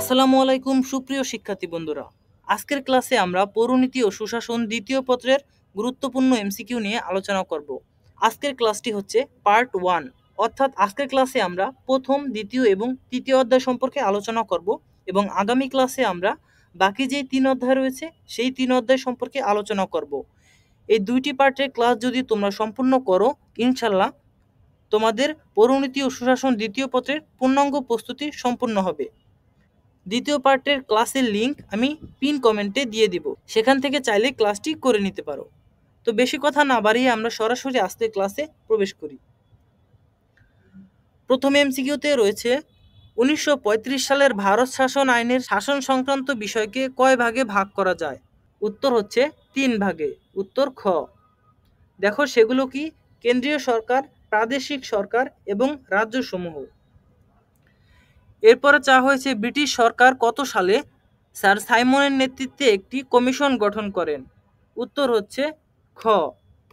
আসসালামু আলাইকুম সুপ্রিয় শিক্ষার্থী বন্ধুরা, আজকের ক্লাসে আমরা পৌরনীতি ও সুশাসন দ্বিতীয় পত্রের গুরুত্বপূর্ণ এমসিকিউ নিয়ে আলোচনা করব। আজকের ক্লাসটি হচ্ছে পার্ট 1, অর্থাৎ আজকের ক্লাসে আমরা প্রথম, দ্বিতীয় এবং তৃতীয় অধ্যায় সম্পর্কে আলোচনা করব এবং আগামী ক্লাসে আমরা বাকি যে 3 অধ্যায় রয়েছে সেই 3 অধ্যায় সম্পর্কে আলোচনা করব। এই দুইটি পার্টের ক্লাস যদি তোমরা সম্পূর্ণ করো, ইনশাল্লাহ তোমাদের পৌরনীতি ও সুশাসন দ্বিতীয় পত্রের পূর্ণাঙ্গ প্রস্তুতি সম্পূর্ণ হবে। দ্বিতীয় পার্টের ক্লাসের লিংক আমি পিন কমেন্টে দিয়ে দিব, সেখান থেকে চাইলে ক্লাসটি করে নিতে পারো। তো বেশি কথা না বাড়িয়ে আমরা সরাসরি আজকের ক্লাসে প্রবেশ করি। প্রথম এমসিকিউতে রয়েছে 1935 সালের ভারত শাসন আইনের শাসন সংক্রান্ত বিষয়কে কয় ভাগে ভাগ করা যায়? উত্তর হচ্ছে 3 ভাগে। উত্তর খ। দেখো সেগুলো কি: কেন্দ্রীয় সরকার, প্রাদেশিক সরকার এবং রাজ্যসমূহ। এরপরে চাওয়া হয়েছে ব্রিটিশ সরকার কত সালে স্যার সাইমনের নেতৃত্বে একটি কমিশন গঠন করেন? উত্তর হচ্ছে খ,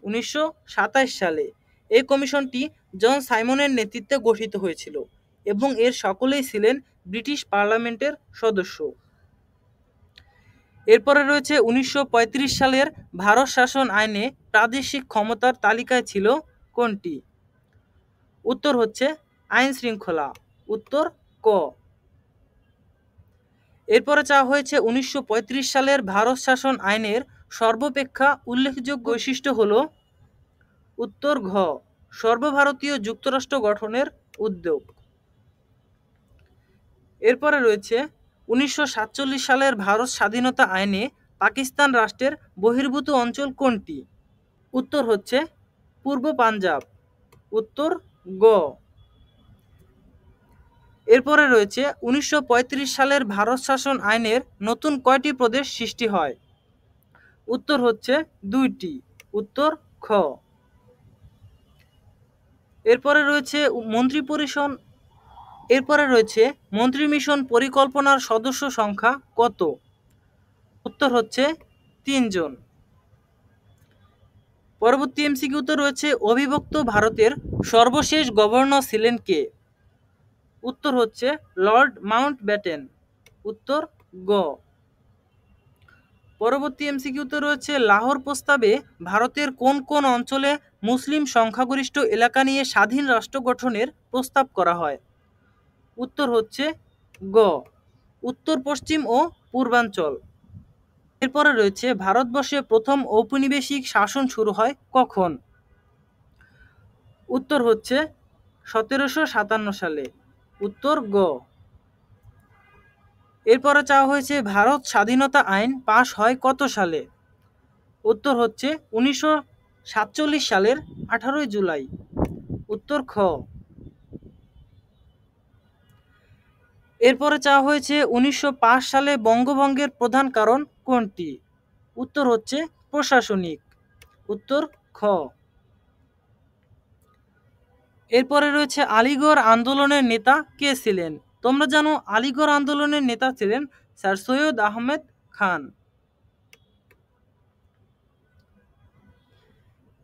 1927 সালে। এই কমিশনটি জন সাইমনের নেতৃত্বে গঠিত হয়েছিল এবং এর সকলেই ছিলেন ব্রিটিশ পার্লামেন্টের সদস্য। এরপরে রয়েছে 1935 সালের ভারত শাসন আইনে প্রাদেশিক ক্ষমতার তালিকায় ছিল কোনটি? উত্তর হচ্ছে আইন শৃঙ্খলা। উত্তর ক। এরপরে চাওয়া হয়েছে 1935 সালের ভারত শাসন আইনের সর্বাপেক্ষা উল্লেখযোগ্য বৈশিষ্ট্য হল? উত্তর ঘ, সর্বভারতীয় যুক্তরাষ্ট্র গঠনের উদ্যোগ। এরপরে রয়েছে 1947 সালের ভারত স্বাধীনতা আইনে পাকিস্তান রাষ্ট্রের বহির্ভূত অঞ্চল কোনটি? উত্তর হচ্ছে পূর্ব পাঞ্জাব। উত্তর গ। এরপরে রয়েছে 1935 সালের ভারত শাসন আইনের নতুন কয়টি প্রদেশ সৃষ্টি হয়? উত্তর হচ্ছে 2টি। উত্তর খ। এরপরে রয়েছে মন্ত্রী মিশন পরিকল্পনার সদস্য সংখ্যা কত? উত্তর হচ্ছে 3 জন। পরবর্তী এমসিকিউতে রয়েছে অবিভক্ত ভারতের সর্বশেষ গভর্নর ছিলেন কে? উত্তর হচ্ছে লর্ড মাউন্টব্যাটেন। উত্তর গ। পরবর্তী এমসিকিউতে রয়েছে লাহোর প্রস্তাবে ভারতের কোন কোন অঞ্চলে মুসলিম সংখ্যাগরিষ্ঠ এলাকা নিয়ে স্বাধীন রাষ্ট্র গঠনের প্রস্তাব করা হয়? উত্তর হচ্ছে গ, উত্তর পশ্চিম ও পূর্বাঞ্চল। এরপরে রয়েছে ভারতবর্ষে প্রথম ঔপনিবেশিক শাসন শুরু হয় কখন? উত্তর হচ্ছে 1757 সালে। উত্তর গ। এরপরে চাওয়া হয়েছে ভারত স্বাধীনতা আইন পাশ হয় কত সালে? উত্তর হচ্ছে 1947 সালের 18 জুলাই। উত্তর খ। এরপরে চাওয়া হয়েছে 1905 সালে বঙ্গভঙ্গের প্রধান কারণ কোনটি? উত্তর হচ্ছে প্রশাসনিক। উত্তর খ। এরপরে রয়েছে আলিগড় আন্দোলনের নেতা কে ছিলেন? তোমরা জানো আলিগড় আন্দোলনের নেতা ছিলেন স্যার সৈয়দ আহমেদ খান।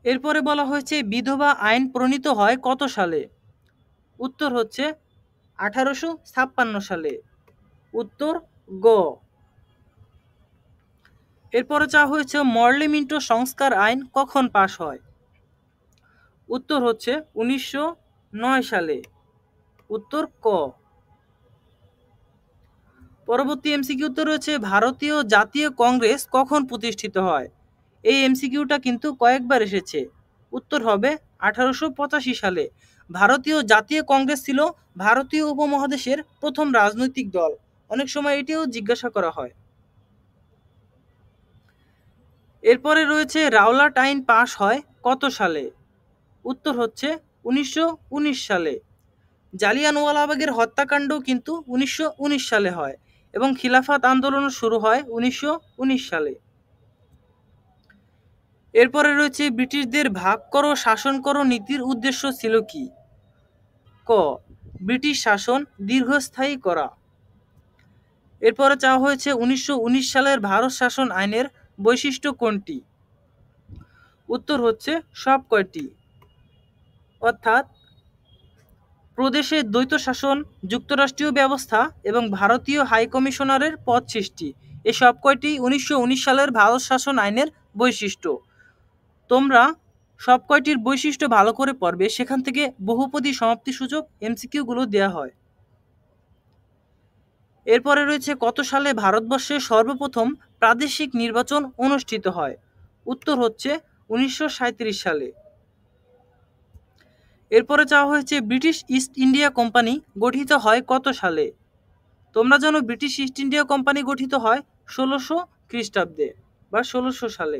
এরপরে বলা হয়েছে বিধবা আইন প্রণীত হয় কত সালে? উত্তর হচ্ছে 1856 সালে। উত্তর গ। এরপরে চাওয়া হয়েছে মরলি মিন্টো সংস্কার আইন কখন পাশ হয়? উত্তর হচ্ছে 1909 সালে। উত্তর ক। পরবর্তী এমসিকিউতে রয়েছে ভারতীয় জাতীয় কংগ্রেস কখন প্রতিষ্ঠিত হয়? এই এমসিকিউটা কিন্তু কয়েকবার এসেছে। উত্তর হবে 1885 সালে। ভারতীয় জাতীয় কংগ্রেস ছিল ভারতীয় উপমহাদেশের প্রথম রাজনৈতিক দল। অনেক সময় এটিও জিজ্ঞাসা করা হয়। এরপরে রয়েছে রাওলাট আইন পাশ হয় কত সালে? উত্তর হচ্ছে 1919 সালে। জালিয়ানওয়ালাবাগের হত্যাকাণ্ড কিন্তু 1919 সালে হয় এবং খিলাফত আন্দোলন শুরু হয় 1919 সালে। এরপরে রয়েছে ব্রিটিশদের ভাগ করো শাসন করো নীতির উদ্দেশ্য ছিল কি? ক, ব্রিটিশ শাসন দীর্ঘস্থায়ী করা। এরপরে চাওয়া হয়েছে 1919 সালের ভারত শাসন আইনের বৈশিষ্ট্য কোনটি? উত্তর হচ্ছে সব কয়টি। অর্থাৎ প্রদেশে দ্বৈত শাসন, যুক্তরাষ্ট্রীয় ব্যবস্থা এবং ভারতীয় হাইকমিশনারের পদ সৃষ্টি, এ সব কয়টি 1919 সালের ভারত শাসন আইনের বৈশিষ্ট্য। তোমরা সব কয়টির বৈশিষ্ট্য ভালো করে পড়বে, সেখান থেকে বহুপদী সমাপ্তিসূচক এমসিকিউগুলো দেওয়া হয়। এরপরে রয়েছে কত সালে ভারতবর্ষে সর্বপ্রথম প্রাদেশিক নির্বাচন অনুষ্ঠিত হয়? উত্তর হচ্ছে 1937 সালে। এরপরে চাওয়া হয়েছে ব্রিটিশ ইস্ট ইন্ডিয়া কোম্পানি গঠিত হয় কত সালে? তোমরা জানো ব্রিটিশ ইস্ট ইন্ডিয়া কোম্পানি গঠিত হয় 1600 খ্রিস্টাব্দে বা 1600 সালে।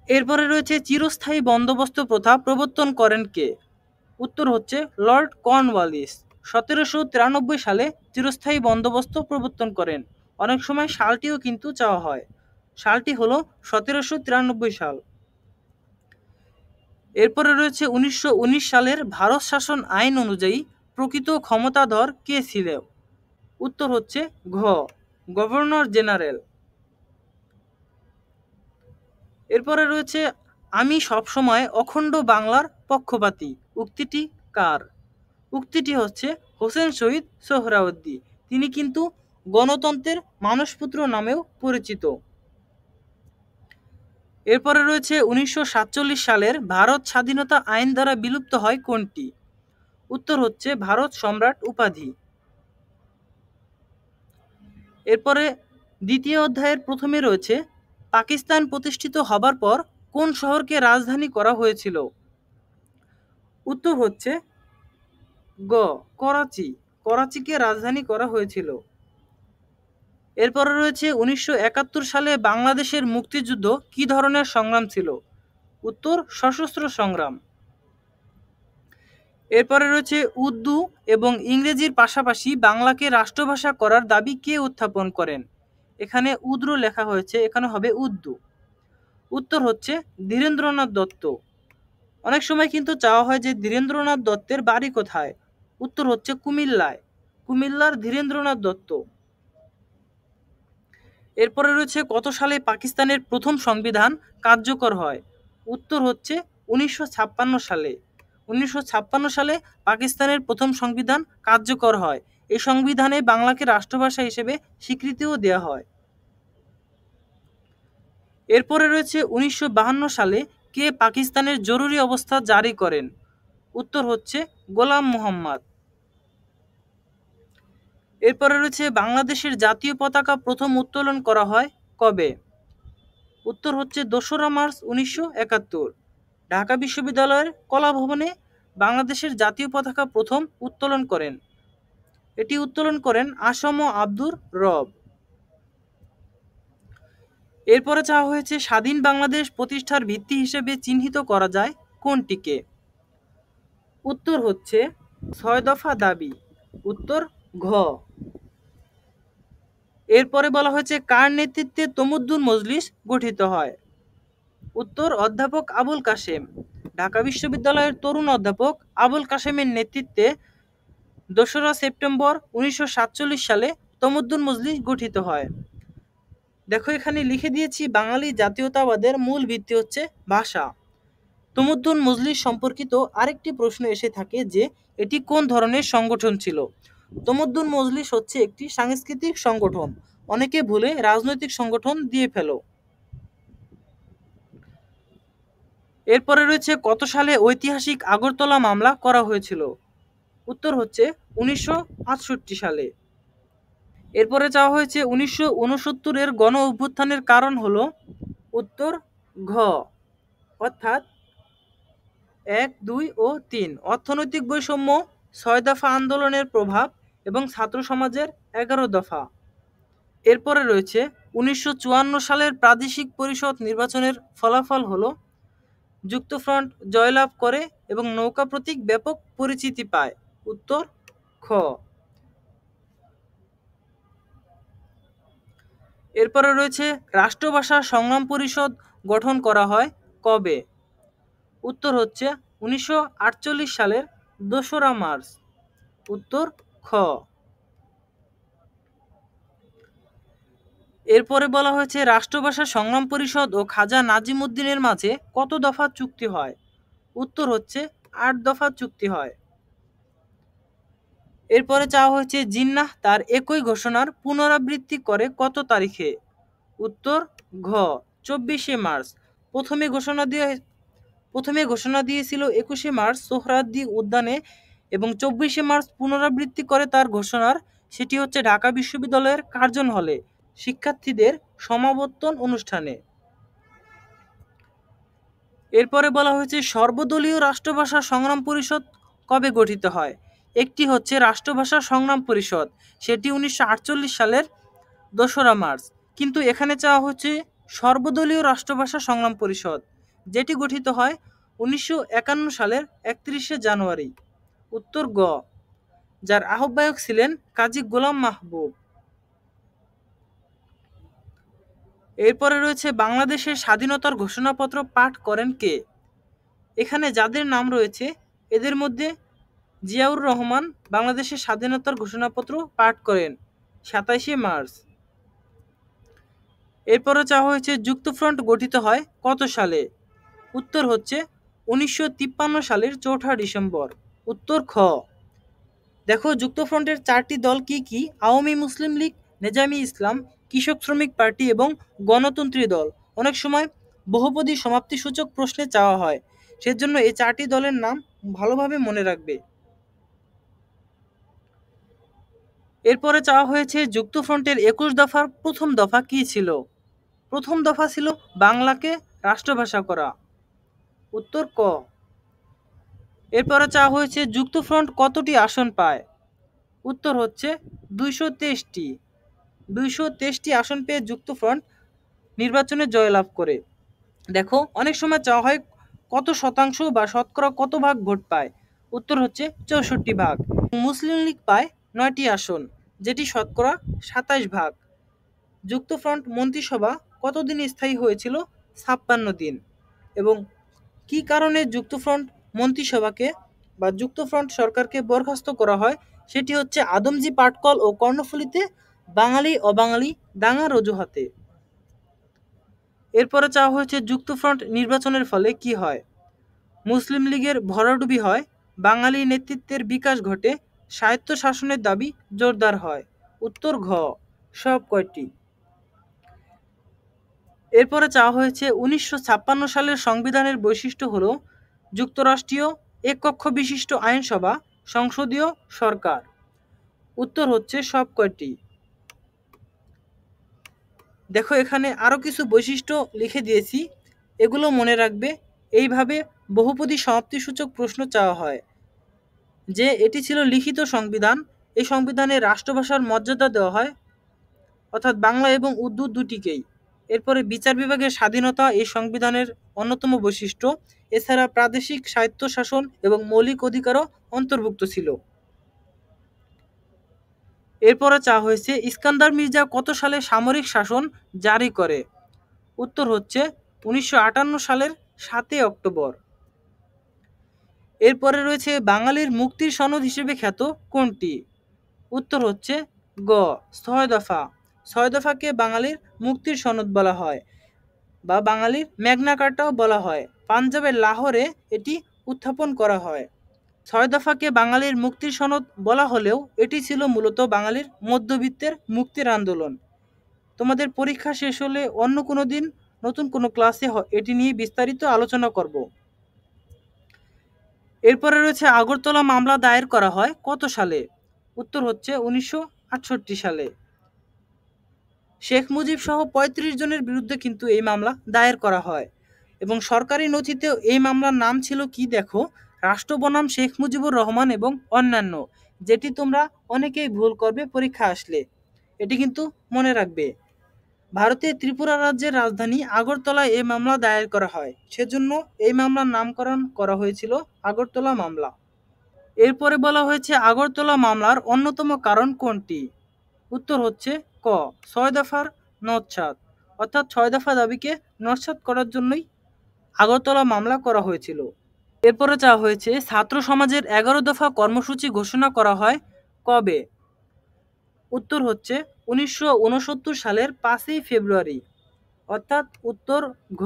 এরপরে রয়েছে চিরস্থায়ী বন্দোবস্ত প্রথা প্রবর্তন করেন কে? উত্তর হচ্ছে লর্ড কর্নওয়ালিস। 1793 সালে চিরস্থায়ী বন্দোবস্ত প্রবর্তন করেন। অনেক সময় সালটিও কিন্তু চাওয়া হয়। সালটি হলো 1793 সাল। এরপরে রয়েছে 1919 সালের ভারত শাসন আইন অনুযায়ী প্রকৃত ক্ষমতাধর কে ছিল? উত্তর হচ্ছে ঘ, গভর্নর জেনারেল। এরপরে রয়েছে আমি সবসময় অখণ্ড বাংলার পক্ষপাতী, উক্তিটি কার? উক্তিটি হচ্ছে হোসেন শহীদ সোহরাওয়ার্দী। তিনি কিন্তু গণতন্ত্রের মানসপুত্র নামেও পরিচিত। এরপরে রয়েছে 1947 সালের ভারত স্বাধীনতা আইন দ্বারা বিলুপ্ত হয় কোনটি? উত্তর হচ্ছে ভারত সম্রাট উপাধি। এরপরে দ্বিতীয় অধ্যায়ের প্রথমে রয়েছে পাকিস্তান প্রতিষ্ঠিত হবার পর কোন শহরকে রাজধানী করা হয়েছিল? উত্তর হচ্ছে গ, করাচি। করাচিকে রাজধানী করা হয়েছিল। এরপরে রয়েছে 1971 সালে বাংলাদেশের মুক্তিযুদ্ধ কি ধরনের সংগ্রাম ছিল? উত্তর সশস্ত্র সংগ্রাম। এরপরে রয়েছে উর্দু এবং ইংরেজির পাশাপাশি বাংলাকে রাষ্ট্রভাষা করার দাবি কে উত্থাপন করেন? এখানে উদ্র লেখা হয়েছে, এখানে হবে উর্দু। উত্তর হচ্ছে ধীরেন্দ্রনাথ দত্ত। অনেক সময় কিন্তু চাওয়া হয় যে ধীরেন্দ্রনাথ দত্তের বাড়ি কোথায়? উত্তর হচ্ছে কুমিল্লায়। কুমিল্লার ধীরেন্দ্রনাথ দত্ত। এরপরে রয়েছে কত সালে পাকিস্তানের প্রথম সংবিধান কার্যকর হয়? উত্তর হচ্ছে 1956 সালে। 1956 সালে পাকিস্তানের প্রথম সংবিধান কার্যকর হয়। এই সংবিধানে বাংলাকে রাষ্ট্রভাষা হিসেবে স্বীকৃতিও দেওয়া হয়। এরপরে রয়েছে 1952 সালে কে পাকিস্তানের জরুরি অবস্থা জারি করেন? উত্তর হচ্ছে গোলাম মোহাম্মদ। এরপরে রয়েছে বাংলাদেশের জাতীয় পতাকা প্রথম উত্তোলন করা হয় কবে? উত্তর হচ্ছে 2রা মার্চ 1971। ঢাকা বিশ্ববিদ্যালয়ের কলা ভবনে বাংলাদেশের জাতীয় পতাকা প্রথম উত্তোলন করেন। এটি উত্তোলন করেন আসম আব্দুর রব। এরপরে চাওয়া হয়েছে স্বাধীন বাংলাদেশ প্রতিষ্ঠার ভিত্তি হিসেবে চিহ্নিত করা যায় কোনটিকে? উত্তর হচ্ছে 6 দফা দাবি। উত্তর ঘ। এরপরে বলা হয়েছে কার নেতৃত্বে তমুদ্দুন মজলিস গঠিত হয়? উত্তর অধ্যাপক আবুল কাশেম। ঢাকা বিশ্ববিদ্যালয়ের তরুণ অধ্যাপক আবুল কাশেমের নেতৃত্বে 2রা সেপ্টেম্বর 1947 সালে তমুদ্দুন মজলিস গঠিত হয়। দেখো এখানে লিখে দিয়েছি বাঙালি জাতীয়তাবাদের মূল ভিত্তি হচ্ছে ভাষা। তমুদ্দুন মজলিস সম্পর্কিত আরেকটি প্রশ্ন এসে থাকে যে এটি কোন ধরনের সংগঠন ছিল? তমুদ্দুন মজলিস হচ্ছে একটি সাংস্কৃতিক সংগঠন। অনেকে ভুলে রাজনৈতিক সংগঠন দিয়ে ফেলো। এরপরে রয়েছে কত সালে ঐতিহাসিক আগরতলা মামলা করা হয়েছিল? উত্তর হচ্ছে 1968 সালে। এরপরে চাওয়া হয়েছে 1969-এর গণ অভ্যুত্থানের কারণ হলো? উত্তর ঘ, অর্থাৎ 1, 2 ও 3। অর্থনৈতিক বৈষম্য, 6 দফা আন্দোলনের প্রভাব এবং ছাত্র সমাজের 11 দফা। এরপরে রয়েছে 1954 সালের প্রাদেশিক পরিষদ নির্বাচনের ফলাফল হলো যুক্তফ্রন্ট জয়লাভ করে এবং নৌকা প্রতীক ব্যাপক পরিচিতি পায়। উত্তর খ। এরপরে রয়েছে রাষ্ট্রভাষা সংগ্রাম পরিষদ গঠন করা হয় কবে? উত্তর হচ্ছে 1948 সালের 2রা মার্চ। উত্তর খ। এরপরে বলা হয়েছে রাষ্ট্রভাষা সংগ্রাম পরিষদ ও খাজা নাজিমুদ্দিনের মাঝে কত দফা চুক্তি হয়? উত্তর হচ্ছে 8 দফা চুক্তি হয়। এরপরে চাওয়া হয়েছে জিন্নাহ তার একই ঘোষণার পুনরাবৃত্তি করে কত তারিখে? উত্তর ঘ 24শে মার্চ। প্রথমে ঘোষণা দিয়েছিল 21শে মার্চ সোহরাওয়ার্দী উদ্যানে এবং 24শে মার্চ পুনরাবৃত্তি করে তার ঘোষণার, সেটি হচ্ছে ঢাকা বিশ্ববিদ্যালয়ের কার্জন হলে শিক্ষার্থীদের সমাবর্তন অনুষ্ঠানে। এরপরে বলা হয়েছে সর্বদলীয় রাষ্ট্রভাষা সংগ্রাম পরিষদ কবে গঠিত হয়? একটি হচ্ছে রাষ্ট্রভাষা সংগ্রাম পরিষদ, সেটি 1948 সালের 2রা মার্চ। কিন্তু এখানে চাওয়া হচ্ছে সর্বদলীয় রাষ্ট্রভাষা সংগ্রাম পরিষদ, যেটি গঠিত হয় 1951 সালের 31শে জানুয়ারি। উত্তর গ, যার আহ্বায়ক ছিলেন কাজী গোলাম মাহবুব। এরপরে রয়েছে বাংলাদেশের স্বাধীনতার ঘোষণাপত্র পাঠ করেন কে? এখানে যাদের নাম রয়েছে এদের মধ্যে জিয়াউর রহমান বাংলাদেশের স্বাধীনতার ঘোষণাপত্র পাঠ করেন 27শে মার্চ। এরপরে চাওয়া হয়েছে যুক্তফ্রন্ট গঠিত হয় কত সালে? উত্তর হচ্ছে 1953 সালের 4ঠা ডিসেম্বর। উত্তর খ। দেখো যুক্তফ্রন্টের 4টি দল কি কি? আওয়ামী মুসলিম লীগ, নেজামি ইসলাম, কৃষক শ্রমিক পার্টি এবং গণতন্ত্রী দল। অনেক সময় বহুপদী সমাপ্তিসূচক প্রশ্নে চাওয়া হয়, সেজন্য এই 4টি দলের নাম ভালোভাবে মনে রাখবে। এরপরে চাওয়া হয়েছে যুক্তফ্রন্টের 21 দফার প্রথম দফা কি ছিল? প্রথম দফা ছিল বাংলাকে রাষ্ট্রভাষা করা। উত্তর ক। এরপরে চাওয়া হয়েছে যুক্তফ্রন্ট কতটি আসন পায়? উত্তর হচ্ছে 223টি। 223টি আসন পেয়ে যুক্তফ্রন্ট নির্বাচনে জয়লাভ করে। দেখো অনেক সময় চাওয়া হয় কত শতাংশ বা শতকরা কত ভাগ ভোট পায়? উত্তর হচ্ছে 64 ভাগ। মুসলিম লীগ পায় 9টি আসন, যেটি শতকরা 27 ভাগ। যুক্তফ্রন্ট মন্ত্রিসভা কতদিন স্থায়ী হয়েছিল? 56 দিন। এবং কি কারণে যুক্তফ্রন্ট মন্ত্রিসভাকে বা যুক্তফ্রন্ট সরকারকে বরখাস্ত করা হয়? সেটি হচ্ছে আদমজী পাটকল ও কর্ণফুলীতে বাঙালি অবাঙালি দাঙ্গার অজুহাতে। এরপরে চাওয়া হয়েছে যুক্তফ্রন্ট নির্বাচনের ফলে কি হয়? মুসলিম লীগের ভরাডুবি হয়, বাঙালি নেতৃত্বের বিকাশ ঘটে, স্বায়ত্তশাসনের দাবি জোরদার হয়। উত্তর ঘ, সব কয়টি। এরপরে চাওয়া হয়েছে 1956 সালের সংবিধানের বৈশিষ্ট্য হলো যুক্তরাষ্ট্রীয় এককক্ষ বিশিষ্ট আইনসভা, সংসদীয় সরকার। উত্তর হচ্ছে সব কয়টি। দেখো এখানে আরও কিছু বৈশিষ্ট্য লিখে দিয়েছি, এগুলো মনে রাখবে। এইভাবে বহুপদী সমাপ্তিসূচক প্রশ্ন চাওয়া হয় যে এটি ছিল লিখিত সংবিধান, এই সংবিধানে রাষ্ট্রভাষার মর্যাদা দেওয়া হয়, অর্থাৎ বাংলা এবং উর্দু দুটিকেই। এরপরে বিচার বিভাগের স্বাধীনতা এই সংবিধানের অন্যতম বৈশিষ্ট্য। এছাড়া প্রাদেশিক স্বায়ত্তশাসন এবং মৌলিক অধিকারও অন্তর্ভুক্ত ছিল। এরপরে চাওয়া হয়েছে ইস্কান্দার মির্জা কত সালে সামরিক শাসন জারি করে? উত্তর হচ্ছে 1958 সালের 7 অক্টোবর। এরপরে রয়েছে বাঙালির মুক্তির সনদ হিসেবে খ্যাত কোনটি? উত্তর হচ্ছে গ, 6 দফা। 6 দফাকে বাঙালির মুক্তির সনদ বলা হয় বা বাঙালির ম্যাগনা কার্টাও বলা হয়। পাঞ্জাবের লাহোরে এটি উত্থাপন করা হয়। 6 দফাকে বাঙালির মুক্তির সনদ বলা হলেও এটি ছিল মূলত বাঙালির মধ্যবিত্তের মুক্তির আন্দোলন। তোমাদের পরীক্ষা শেষ হলে অন্য কোনো দিন নতুন কোনো ক্লাসে এটি নিয়ে বিস্তারিত আলোচনা করব। এরপরে রয়েছে আগরতলা মামলা দায়ের করা হয় কত সালে? উত্তর হচ্ছে 1968 সালে। শেখ মুজিব সহ 35 জনের বিরুদ্ধে কিন্তু এই মামলা দায়ের করা হয় এবং সরকারি নথিতেও এই মামলার নাম ছিল কি? দেখো, রাষ্ট্র বনাম শেখ মুজিবুর রহমান এবং অন্যান্য, যেটি তোমরা অনেকেই ভুল করবে পরীক্ষা আসলে। এটি কিন্তু মনে রাখবে। ভারতের ত্রিপুরা রাজ্যের রাজধানী আগরতলায় এই মামলা দায়ের করা হয়, সেজন্য এই মামলার নামকরণ করা হয়েছিল আগরতলা মামলা। এরপরে বলা হয়েছে আগরতলা মামলার অন্যতম কারণ কোনটি? উত্তর হচ্ছে ক, 6 দফার নস্যাৎ, অর্থাৎ 6 দফা দাবিকে নস্যাৎ করার জন্যই আগরতলা মামলা করা হয়েছিল। এরপরে চাওয়া হয়েছে ছাত্র সমাজের 11 দফা কর্মসূচি ঘোষণা করা হয় কবে? উত্তর হচ্ছে 1969 সালের 5ই ফেব্রুয়ারি, অর্থাৎ উত্তর ঘ।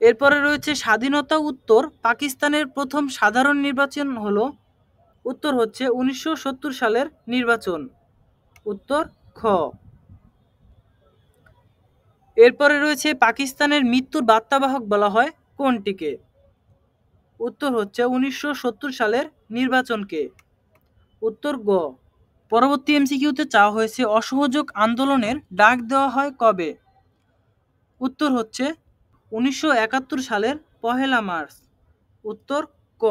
এরপরে রয়েছে স্বাধীনতা উত্তর পাকিস্তানের প্রথম সাধারণ নির্বাচন হলো, উত্তর হচ্ছে 1970 সালের নির্বাচন, উত্তর খ। এরপরে রয়েছে পাকিস্তানের মৃত্যুর বার্তাবাহক বলা হয় কোনটিকে, উত্তর হচ্ছে 1970 সালের নির্বাচনকে, উত্তর গ। পরবর্তী এমসিকিউতে চাওয়া হয়েছে অসহযোগ আন্দোলনের ডাক দেওয়া হয় কবে, উত্তর হচ্ছে 1971 সালের 1 মার্চ, উত্তর ক।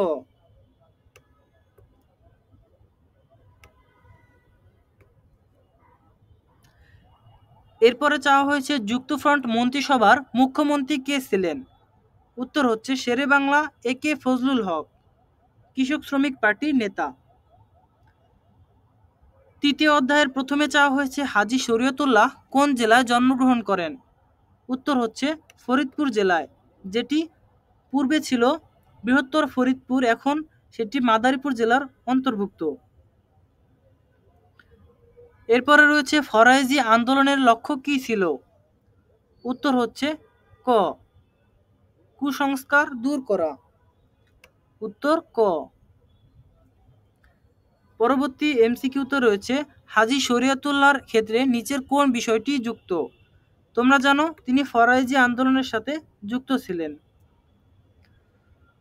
এরপরে চাওয়া হয়েছে যুক্তফ্রন্ট মন্ত্রিসভার মুখ্যমন্ত্রী কে ছিলেন, উত্তর হচ্ছে শেরেবাংলা একে ফজলুল হক, কৃষক শ্রমিক পার্টির নেতা। তৃতীয় অধ্যায়ের প্রথমে চাওয়া হয়েছে হাজী শরীয়তুল্লাহ কোন জেলায় জন্মগ্রহণ করেন, উত্তর হচ্ছে ফরিদপুর জেলায়, যেটি পূর্বে ছিল বৃহত্তর ফরিদপুর, এখন সেটি মাদারীপুর জেলার অন্তর্ভুক্ত। এরপরে রয়েছে ফরায়েজি আন্দোলনের লক্ষ্য কী ছিল, উত্তর হচ্ছে ক, কুসংস্কার দূর করা, উত্তর ক। পরবর্তী এমসিকিউতে রয়েছে হাজী শরীয়তুল্লাহর ক্ষেত্রে নিচের কোন বিষয়টি যুক্ত, তোমরা জানো তিনি ফরায়েজি আন্দোলনের সাথে যুক্ত ছিলেন।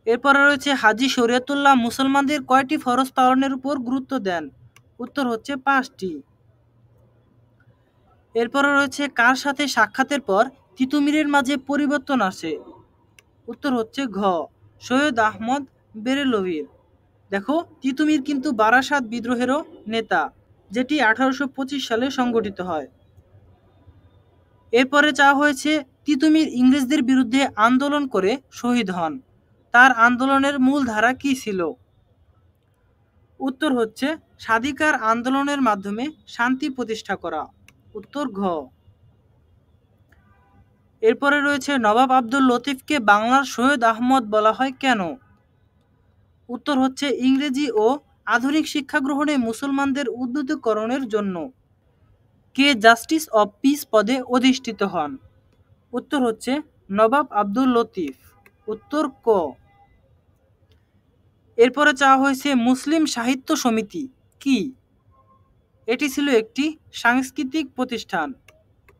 এরপরে রয়েছে হাজী শরীয়তুল্লাহ মুসলমানদের কয়টি ফরজ পালনের উপর গুরুত্ব দেন, উত্তর হচ্ছে 5টি। এরপরে রয়েছে কার সাথে সাক্ষাতের পর তিতুমীরের মাঝে পরিবর্তন আসে, উত্তর হচ্ছে ঘ, সৈয়দ আহমদ বেরেলভীর। দেখো তিতুমীর কিন্তু বারাসাত বিদ্রোহেরও নেতা, যেটি 1825 সালে সংগঠিত হয়। এরপরে চাওয়া হয়েছে তিতুমীর ইংরেজদের বিরুদ্ধে আন্দোলন করে শহীদ হন, তার আন্দোলনের মূল ধারা কি ছিল, উত্তর হচ্ছে স্বাধিকার আন্দোলনের মাধ্যমে শান্তি প্রতিষ্ঠা করা, উত্তর ঘ। এরপরে রয়েছে নবাব আব্দুল লতিফকে বাংলার সৈয়দ আহমদ বলা হয় কেন, উত্তর হচ্ছে ইংরেজি ও আধুনিক শিক্ষা গ্রহণে মুসলমানদের উদ্বুদ্ধকরণের জন্য। কে জাস্টিস অব পিস পদে অধিষ্ঠিত হন, উত্তর হচ্ছে নবাব আব্দুল লতিফ, উত্তর ক। এরপরে চাওয়া হয়েছে মুসলিম সাহিত্য সমিতি কি, এটি ছিল একটি সাংস্কৃতিক প্রতিষ্ঠান।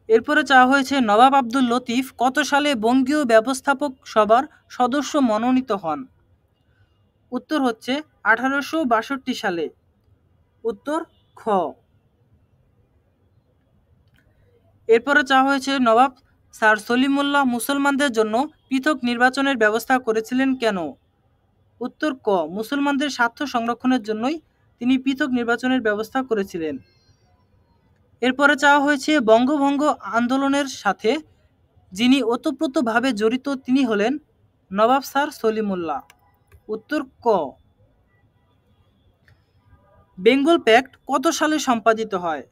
এরপরে চাওয়া হয়েছে নবাব আব্দুল লতিফ কত সালে বঙ্গীয় ব্যবস্থাপক সভার সদস্য মনোনীত হন, উত্তর হচ্ছে 1862 সালে, উত্তর খ। এরপরে চাওয়া হয়েছে নবাব স্যার সলিমুল্লাহ মুসলমানদের জন্য পৃথক নির্বাচনের ব্যবস্থা করেছিলেন কেন, উত্তর ক, মুসলমানদের স্বার্থ সংরক্ষণের জন্যই তিনি পৃথক নির্বাচনের ব্যবস্থা করেছিলেন। এরপরে চাওয়া হয়েছে বঙ্গভঙ্গ আন্দোলনের সাথে যিনি ওতপ্রোতভাবে জড়িত তিনি হলেন নবাব স্যার সলিমুল্লাহ, উত্তর ক। বেঙ্গল প্যাক্ট কত সালে সম্পাদিত হয়,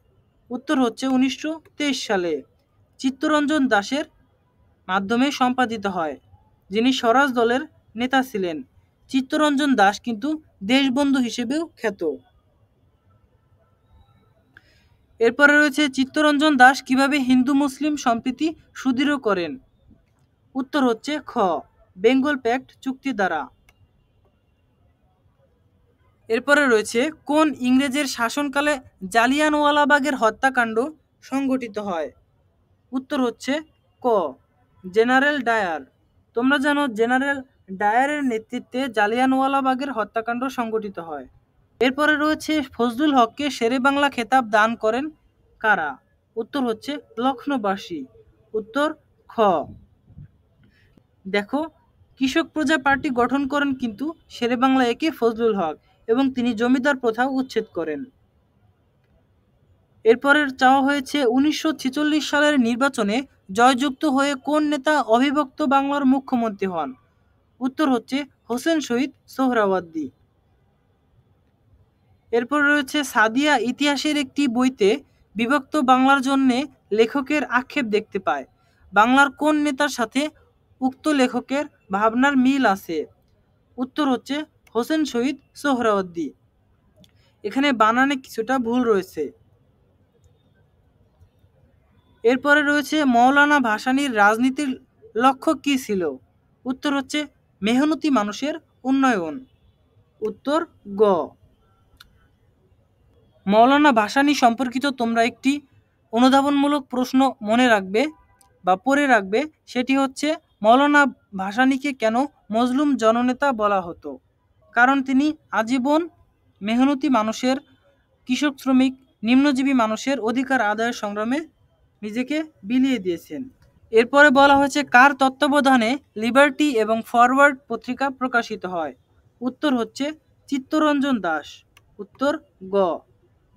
উত্তর হচ্ছে 1923 সালে, চিত্তরঞ্জন দাসের মাধ্যমে সম্পাদিত হয়, যিনি স্বরাজ দলের নেতা ছিলেন। চিত্তরঞ্জন দাস কিন্তু দেশবন্ধু হিসেবেও খ্যাত। এরপরে রয়েছে চিত্তরঞ্জন দাস কিভাবে হিন্দু মুসলিম সম্প্রীতি সুদৃঢ় করেন, উত্তর হচ্ছে খ, বেঙ্গল প্যাক্ট চুক্তি দ্বারা। এরপরে রয়েছে কোন ইংরেজের শাসনকালে জালিয়ানওয়ালাবাগের হত্যাকাণ্ড সংঘটিত হয়, উত্তর হচ্ছে ক, জেনারেল ডায়ার। তোমরা জানো জেনারেল ডায়ারের নেতৃত্বে জালিয়ানওয়ালাবাগের হত্যাকাণ্ড সংঘটিত হয়। এরপরে রয়েছে ফজলুল হককে শেরেবাংলা খেতাব দান করেন কারা, উত্তর হচ্ছে লক্ষ্ণৌবাসী, উত্তর খ। দেখো কৃষক প্রজা পার্টি গঠন করেন কিন্তু শেরেবাংলা একে ফজলুল হক, এবং তিনি জমিদার প্রথা উচ্ছেদ করেন। এরপরে চাওয়া হয়েছে 1946 সালের নির্বাচনে জয়যুক্ত হয়ে কোন নেতা অবিভক্ত বাংলার মুখ্যমন্ত্রী হন, উত্তর হচ্ছে হোসেন শহীদ সোহরাওয়ার্দী। এরপর রয়েছে সাদিয়া ইতিহাসের একটি বইতে বিভক্ত বাংলার জন্যে লেখকের আক্ষেপ দেখতে পায়, বাংলার কোন নেতার সাথে উক্ত লেখকের ভাবনার মিল আছে, উত্তর হচ্ছে হোসেন শহীদ সোহরাওয়ার্দী। এখানে বানানে কিছুটা ভুল রয়েছে। এরপরে রয়েছে মৌলানা ভাসানীর রাজনীতির লক্ষ্য কী ছিল, উত্তর হচ্ছে মেহনতি মানুষের উন্নয়ন। উত্তর গ। মৌলানা ভাসানী সম্পর্কিত তোমরা একটি অনুধাবনমূলক প্রশ্ন মনে রাখবে বা পড়ে রাখবে, সেটি হচ্ছে মৌলানা ভাসানীকে কেন মজলুম জননেতা বলা হতো। কারণ তিনি আজীবন মেহনতি মানুষের, কৃষক শ্রমিক, নিম্নজীবী মানুষের অধিকার আদায়ের সংগ্রামে নিজেকে বিলিয়ে দিয়েছেন। এরপরে বলা হয়েছে কার তত্ত্বাবধানে লিবার্টি এবং ফরওয়ার্ড পত্রিকা প্রকাশিত হয়। উত্তর হচ্ছে চিত্তরঞ্জন দাস। উত্তর গ।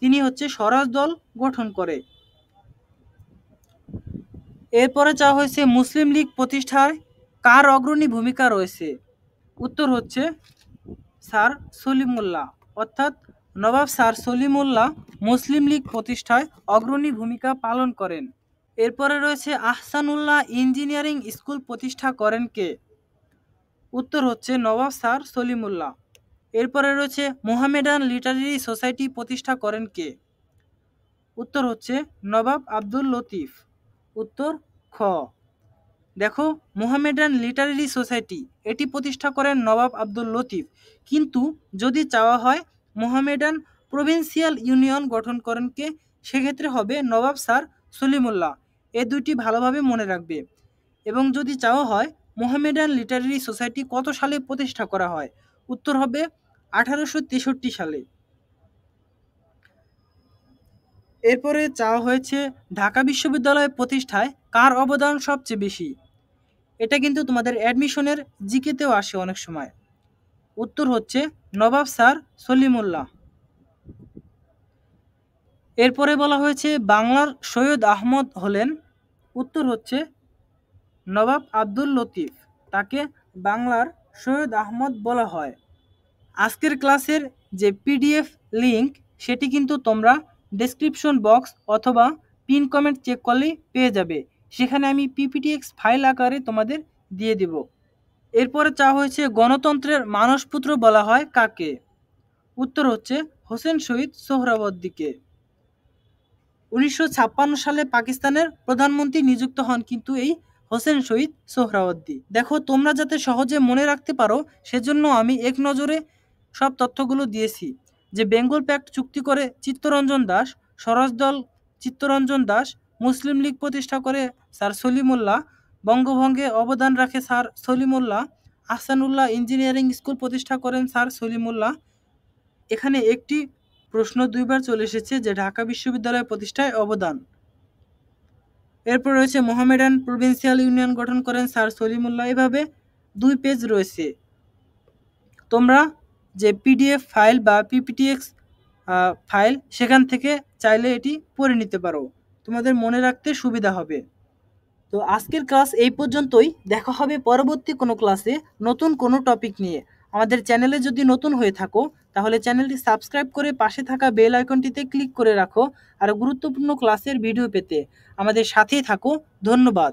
তিনি হচ্ছে স্বরাজ দল গঠন করে। এরপরে চাওয়া হয়েছে মুসলিম লীগ প্রতিষ্ঠায় কার অগ্রণী ভূমিকা রয়েছে। উত্তর হচ্ছে স্যার সলিমুল্লাহ, অর্থাৎ নবাব স্যার সলিমুল্লাহ মুসলিম লীগ প্রতিষ্ঠায় অগ্রণী ভূমিকা পালন করেন। এরপরে রয়েছে আহসানুল্লাহ ইঞ্জিনিয়ারিং স্কুল প্রতিষ্ঠা করেন কে। উত্তর হচ্ছে নবাব স্যার সলিমুল্লাহ। এরপরে রয়েছে মোহামেডান লিটারেরি সোসাইটি প্রতিষ্ঠা করেন কে। উত্তর হচ্ছে নবাব আব্দুল লতিফ। উত্তর খ। দেখো, মোহামেডান লিটারেরি সোসাইটি এটি প্রতিষ্ঠা করেন নবাব আব্দুল লতিফ, কিন্তু যদি চাওয়া হয় মোহামেডান প্রভিন্সিয়াল ইউনিয়ন গঠন করেন কে, সেক্ষেত্রে হবে নবাব স্যার সলিমুল্লাহ। এ দুইটি ভালোভাবে মনে রাখবে। এবং যদি চাওয়া হয় মোহামেডান লিটারেরি সোসাইটি কত সালে প্রতিষ্ঠা করা হয়, উত্তর হবে 1863 সালে। এরপরে চাওয়া হয়েছে ঢাকা বিশ্ববিদ্যালয় প্রতিষ্ঠায় কার অবদান সবচেয়ে বেশি। এটা কিন্তু তোমাদের অ্যাডমিশনের জিকেতেও আসে অনেক সময়। উত্তর হচ্ছে নবাব স্যার সলিমুল্লাহ। এরপরে বলা হয়েছে বাংলার সৈয়দ আহমদ হলেন। উত্তর হচ্ছে নবাব আব্দুল লতিফ, তাকে বাংলার সৈয়দ আহমদ বলা হয়। আজকের ক্লাসের যে পিডিএফ লিংক সেটি কিন্তু তোমরা ডেসক্রিপশন বক্স অথবা পিন কমেন্ট চেক করলেই পেয়ে যাবে। সেখানে আমি পিপিটিএক্স ফাইল আকারে তোমাদের দিয়ে দিব। এরপরে চাওয়া হয়েছে গণতন্ত্রের মানসপুত্র বলা হয় কাকে। উত্তর হচ্ছে হোসেন শহীদ সোহরাওয়ার্দীকে। 1956 সালে পাকিস্তানের প্রধানমন্ত্রী নিযুক্ত হন কিন্তু এই হোসেন শহীদ সোহরাওয়ার্দী। দেখো, তোমরা যাতে সহজে মনে রাখতে পারো সেজন্য আমি এক নজরে সব তথ্যগুলো দিয়েছি। যে বেঙ্গল প্যাক্ট চুক্তি করে চিত্তরঞ্জন দাস, স্বরাজ দল চিত্তরঞ্জন দাস, মুসলিম লীগ প্রতিষ্ঠা করে স্যার সলিমুল্লাহ, বঙ্গভঙ্গে অবদান রাখে sir Salimullah, Ahsanullah engineering school প্রতিষ্ঠা করেন স্যার সলিমুল্লাহ। এখানে একটি প্রশ্ন দুইবার চলে এসেছে যে ঢাকা বিশ্ববিদ্যালয় প্রতিষ্ঠায় অবদান। এরপর রয়েছে মোহামেডান প্রভিন্সিয়াল ইউনিয়ন গঠন করেন স্যার সলিমুল্লাহ। এভাবে 2 পেজ রয়েছে। তোমরা যে পিডিএফ ফাইল বা পিপিটিএক্স ফাইল সেখান থেকে চাইলে এটি পড়ে নিতে পারো, তোমাদের মনে রাখতে সুবিধা হবে। তো আজকের ক্লাস এই পর্যন্তই। দেখা হবে পরবর্তী কোনো ক্লাসে নতুন কোনো টপিক নিয়ে। আমাদের চ্যানেলে যদি নতুন হয়ে থাকো তাহলে চ্যানেলটি সাবস্ক্রাইব করে পাশে থাকা বেল আইকনটিতে ক্লিক করে রাখো আর গুরুত্বপূর্ণ ক্লাসের ভিডিও পেতে আমাদের সাথেই থাকো। ধন্যবাদ।